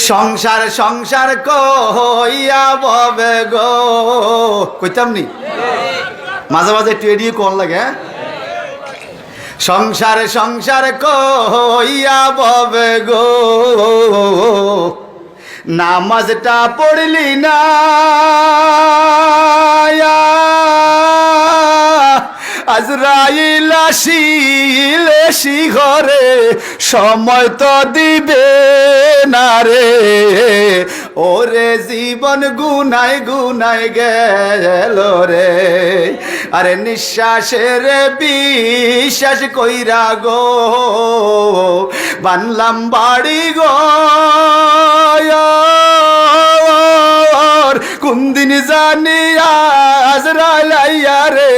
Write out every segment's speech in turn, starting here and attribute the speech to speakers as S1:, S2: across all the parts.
S1: সংসার সংসার কইয়া ববে গো কইতাম নি মাঝে মাঝে একটু এড়িয়ে কোন লাগে সংসার সংসার কইয়া ববে গো নামাজটা পড়লি না আজরাইল আসিলে শিঘরে সময় তো দিবে না রে ওরে জীবন গুনায় গুনায় গেল রে আরে নিঃশ্বাসের বিশ্বাস কইরা গো বানলাম বাড়ি গো কোন দিন জানি আজরাইল আইয়া রে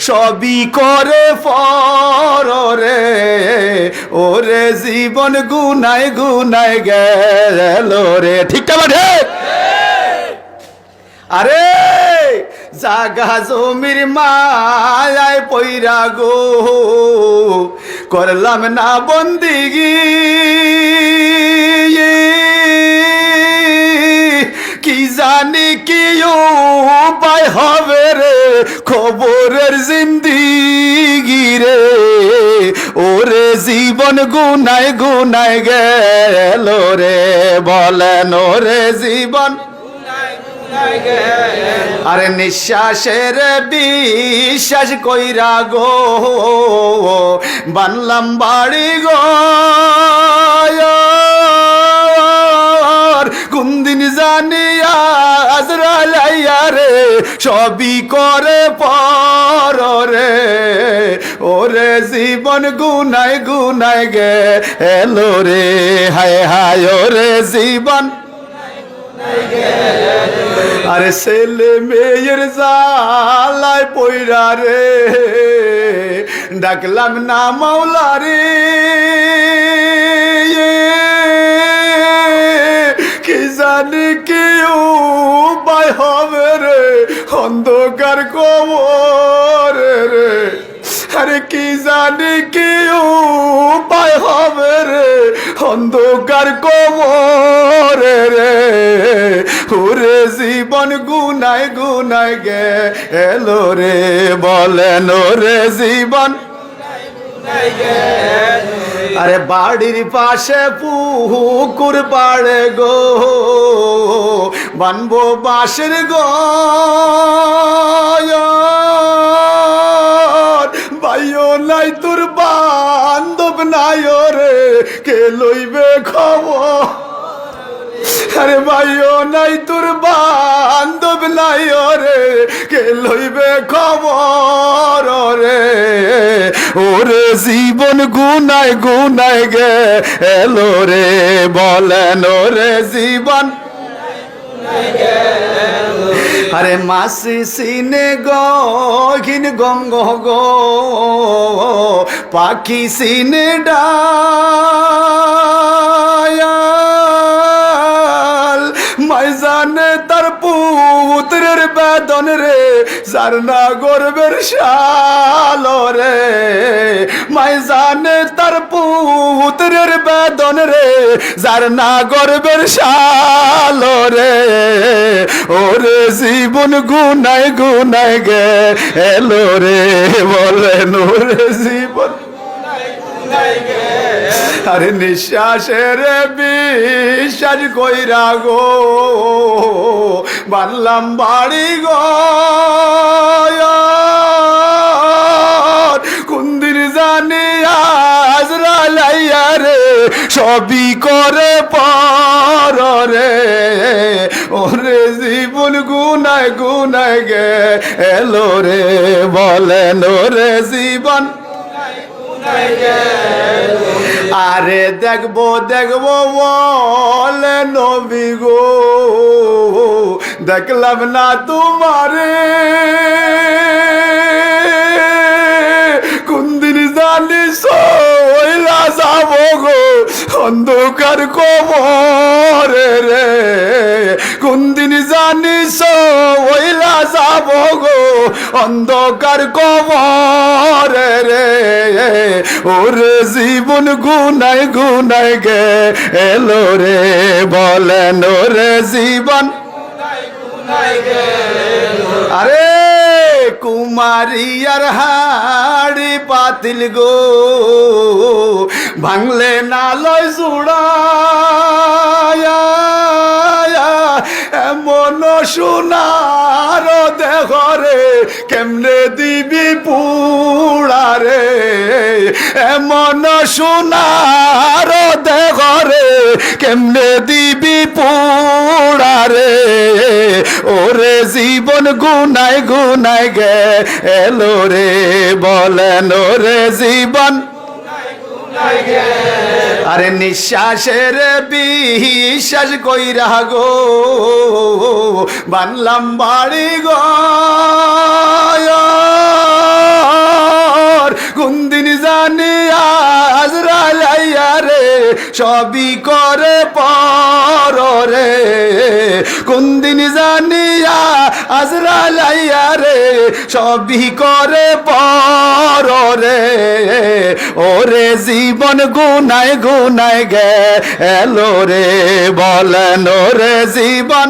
S1: সবই করে পরে ওরে জীবন গুনায় গুনায় গেল রে ঠিক না ঠিক আরে জাগা জমির মায়ায় পইরা গো করলাম না বন্দিগি কি জানি কি উপায় হবে রে খবরের জিন্দিগি রে ওরে জীবন গুনায় গুনায় গেল রে বলেন ওরে জীবন আরে নিঃশ্বাসের বিশ্বাস কইরা গো বানলাম বাড়ি গো কোন দিন জানি আজরাইল আইয়া রে সবই করে পরে ওরে জীবন গুনায় গুনায় গেল রে হায় হায় ওরে জীবন আরে ছেলে মেয়ের জালায় পইরা রে ডাকলাম না মাওলা রে কি জানি কি উপায় হবে রে অন্ধকার কবর রে আরে কি জানি কি উপায় হবে রে অন্ধকার কবর রে ওরে জীবন গুনায় গুনায় গেল রে বলেন ওরে জীবন আরে বাড়ির পাশে পুকুর পাড়ে গো বানবো বাঁশের গো ভাইও নাই তোর বান্ধব নাই রে কে লইবে খবর আরে ভাইও নাই তোর বান্ধব নাই রে কে লইবে খবর রে ওরে জীবন গুনায় গুনায় গেল রে বলেন ওরে জীবন আরে মাসি সিনে গিন গঙ্গ গো পাখি সিনে ডায়াল মাই জানে তার পুত্রের বেদন রে যার না গর্বের শাল রে মাই জানে তার পুত্রের বেদন রে যার না গর্বের শাল রে ওরে জীবন গুনায় গুনায় গেল রে বলেন ওরে জীবন আরে নিঃশ্বাসের বিশ্বাস কইরা গো বানলাম বাড়ি গো কোন দিন জানি আজরাইল আইয়া রে সবই করে পরে ওরে জীবন গুনায় গুনায় গেল রে বলেন ওরে জীবন আরে দেখবো দেখবো বলে নবী গো দেখলাম না তোমারে কোন দিন জানি সইলা যাব গো অন্ধকার কবর রে কোন দিন জানি সইলা যাব গো অন্ধকার কবরে রে ওরে জীবন গুনায় গুনায় গে এলো রে বলেন ওরে জীবন আরে কুমারিয়ার হাড়ি পাতিল গো ভাঙলে না লয় জুড়ায়া এমন সোনার দেহ রে কেমনে দিবি পুড়ারে এমন সোনার দেহ রে কেমনে দিবি পুড়ারে ওরে জীবন গুনায় গুনায় গে এলো রে বলেন ওরে জীবন আরে নিঃশ্বাসের বিশ্বাস কইরা গো বানলাম বাড়ি গো কোনদিন জানি আজরাইল আইয়া রে সবই করে পর রে কোনদিন জানিয়া আজরাইল আইয়া রে সবই করে পর রে ওরে জীবন গুনায় গুনায় গে এলো রে বলেন ওরে জীবন